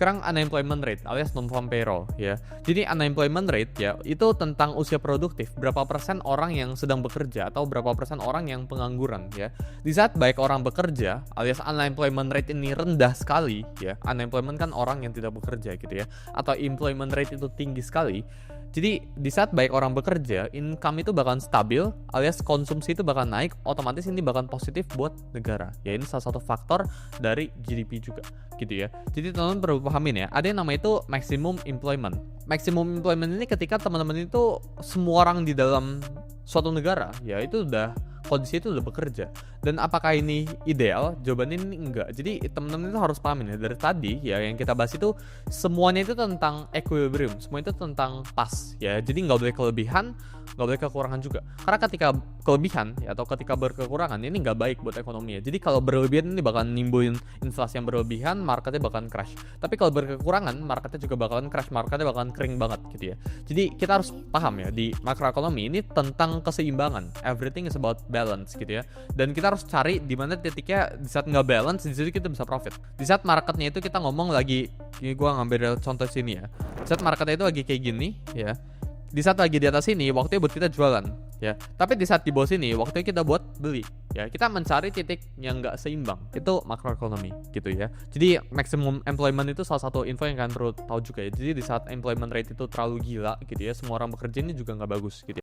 sekarang unemployment rate alias non-farm payroll ya. Jadi unemployment rate ya itu tentang usia produktif, berapa persen orang yang sedang bekerja atau berapa persen orang yang pengangguran ya. Di saat baik orang bekerja alias unemployment rate ini rendah sekali ya. Unemployment kan orang yang tidak bekerja gitu ya. Atau employment rate itu tinggi sekali. Jadi di saat baik orang bekerja, income itu bakalan stabil alias konsumsi itu bakal naik, otomatis ini bakal positif buat negara. Ya ini salah satu faktor dari GDP juga gitu ya. Jadi teman-teman perlu pahamin ya, ada yang namanya itu maximum employment. Maximum employment ini ketika teman-teman itu semua orang di dalam suatu negara ya itu udah kondisi itu udah bekerja. Dan apakah ini ideal? Jawabannya ini enggak. Jadi teman-teman itu harus pahamin ya, dari tadi ya yang kita bahas itu semuanya itu tentang equilibrium, semua itu tentang pas ya. Jadi nggak boleh kelebihan, nggak boleh kekurangan juga. Karena ketika kelebihan ya, atau ketika berkekurangan ini nggak baik buat ekonomi ya. Jadi kalau berlebihan ini bakal nimbulin inflasi yang berlebihan, marketnya bakalan crash. Tapi kalau berkekurangan, marketnya juga bakalan crash, marketnya bakalan kering banget gitu ya. Jadi kita harus paham ya, di makroekonomi ini tentang keseimbangan. Everything is about balance gitu ya. Dan kita harus cari di mana titiknya di saat nggak balance, di situ kita bisa profit. Di saat marketnya itu kita ngomong lagi, ini gue ngambil contoh sini ya. Di saat marketnya itu lagi kayak gini ya. Di saat lagi di atas sini, waktunya buat kita jualan ya. Tapi di saat di bawah sini, waktunya kita buat beli ya. Kita mencari titik yang nggak seimbang. Itu makroekonomi gitu ya. Jadi maximum employment itu salah satu info yang kalian perlu tahu juga ya. Jadi di saat employment rate itu terlalu gila gitu ya, semua orang bekerja ini juga nggak bagus gitu ya.